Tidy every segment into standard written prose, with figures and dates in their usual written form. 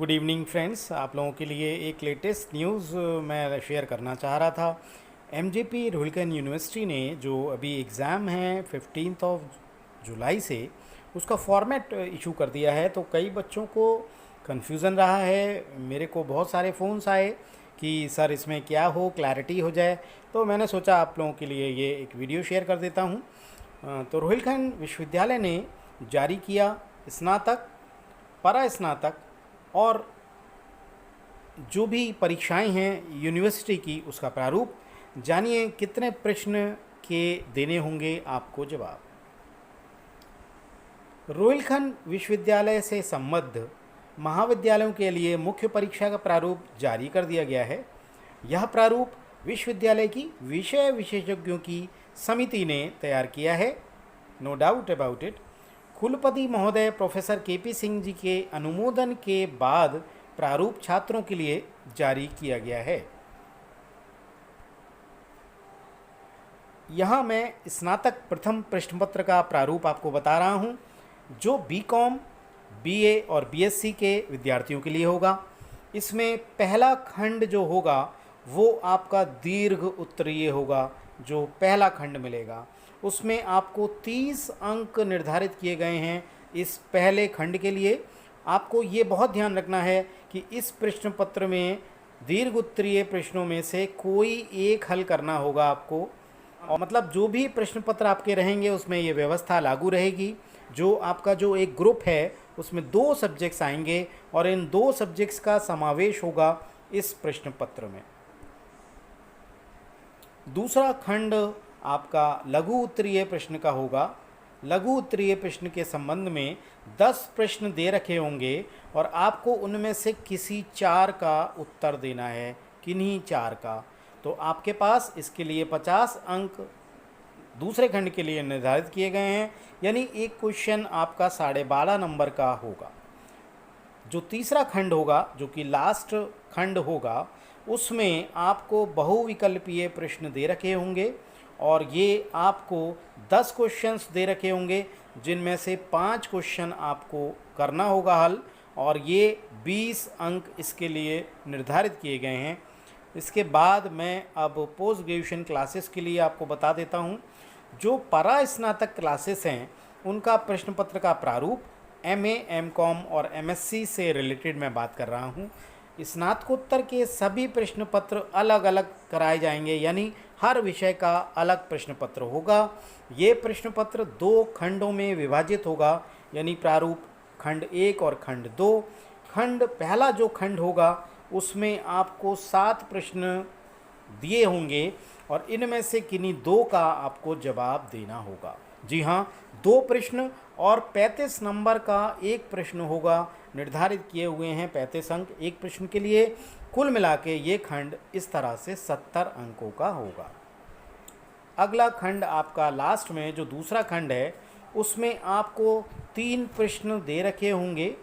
Good evening friends. आप लोगों के लिए एक लेटेस्ट न्यूज़ मैं शेयर करना चाह रहा था। एमजेपी रुड़कन यूनिवर्सिटी ने जो अभी एग्ज़ाम है 15 जुलाई से, उसका फॉर्मेट इशू कर दिया है। तो कई बच्चों को कन्फ्यूज़न रहा है। मेरे को बहुत सारे फ़ोन्स आए कि सर इसमें क्या हो, क्लैरिटी हो जाए। तो मैंने सोचा आप लोगों के लिए ये एक वीडियो शेयर कर देता हूँ। तो रुड़कन विश्वविद्यालय ने जारी किया स्नातक, परा स्नातक और जो भी परीक्षाएं हैं यूनिवर्सिटी की, उसका प्रारूप। जानिए कितने प्रश्न के देने होंगे आपको जवाब। रुड़कन विश्वविद्यालय से संबद्ध महाविद्यालयों के लिए मुख्य परीक्षा का प्रारूप जारी कर दिया गया है। यह प्रारूप विश्वविद्यालय की विषय विशेषज्ञों की समिति ने तैयार किया है, नो डाउट अबाउट इट। कुलपति महोदय प्रोफेसर केपी सिंह जी के अनुमोदन के बाद प्रारूप छात्रों के लिए जारी किया गया है। यहाँ मैं स्नातक प्रथम प्रश्नपत्र का प्रारूप आपको बता रहा हूँ, जो बीकॉम, बीए और बीएससी के विद्यार्थियों के लिए होगा। इसमें पहला खंड जो होगा वो आपका दीर्घ उत्तरीय होगा। जो पहला खंड मिलेगा उसमें आपको 30 अंक निर्धारित किए गए हैं। इस पहले खंड के लिए आपको ये बहुत ध्यान रखना है कि इस प्रश्न पत्र में दीर्घ उत्तरीय प्रश्नों में से कोई एक हल करना होगा आपको। और मतलब जो भी प्रश्न पत्र आपके रहेंगे उसमें ये व्यवस्था लागू रहेगी। जो आपका जो एक ग्रुप है उसमें 2 सब्जेक्ट्स आएंगे और इन 2 सब्जेक्ट्स का समावेश होगा इस प्रश्न पत्र में। दूसरा खंड आपका लघु उत्तरीय प्रश्न का होगा। लघु उत्तरीय प्रश्न के संबंध में 10 प्रश्न दे रखे होंगे और आपको उनमें से किसी 4 का उत्तर देना है, किन्हीं 4 का। तो आपके पास इसके लिए 50 अंक दूसरे खंड के लिए निर्धारित किए गए हैं, यानी एक क्वेश्चन आपका 12.5 नंबर का होगा। जो तीसरा खंड होगा, जो कि लास्ट खंड होगा, उसमें आपको बहुविकल्पीय प्रश्न दे रखे होंगे और ये आपको 10 क्वेश्चंस दे रखे होंगे, जिनमें से 5 क्वेश्चन आपको करना होगा हल, और ये 20 अंक इसके लिए निर्धारित किए गए हैं। इसके बाद मैं अब पोस्ट ग्रेजुएशन क्लासेस के लिए आपको बता देता हूँ। जो परा स्नातक क्लासेस हैं उनका प्रश्न पत्र का प्रारूप एमए, एमकॉम और एमएससी से रिलेटेड मैं बात कर रहा हूँ। स्नातकोत्तर के सभी प्रश्न पत्र अलग अलग कराए जाएंगे, यानी हर विषय का अलग प्रश्न पत्र होगा। ये प्रश्न पत्र 2 खंडों में विभाजित होगा, यानी प्रारूप खंड 1 और खंड 2। खंड पहला जो खंड होगा उसमें आपको 7 प्रश्न दिए होंगे और इनमें से किन्हीं 2 का आपको जवाब देना होगा। जी हाँ, 2 प्रश्न और 35 नंबर का एक प्रश्न होगा। निर्धारित किए हुए हैं 35 अंक एक प्रश्न के लिए। कुल मिला के ये खंड इस तरह से 70 अंकों का होगा। अगला खंड आपका लास्ट में जो दूसरा खंड है उसमें आपको 3 प्रश्न दे रखे होंगे।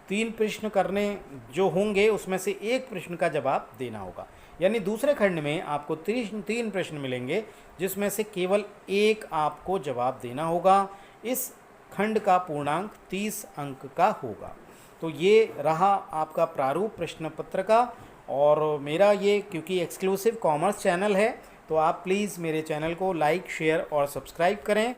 3 प्रश्न करने जो होंगे उसमें से एक प्रश्न का जवाब देना होगा, यानी दूसरे खंड में आपको 3 प्रश्न मिलेंगे, जिसमें से केवल एक आपको जवाब देना होगा। इस खंड का पूर्णांक 30 अंक का होगा। तो ये रहा आपका प्रारूप प्रश्न पत्र का। और मेरा ये क्योंकि एक्सक्लूसिव कॉमर्स चैनल है, तो आप प्लीज़ मेरे चैनल को लाइक, शेयर और सब्सक्राइब करें।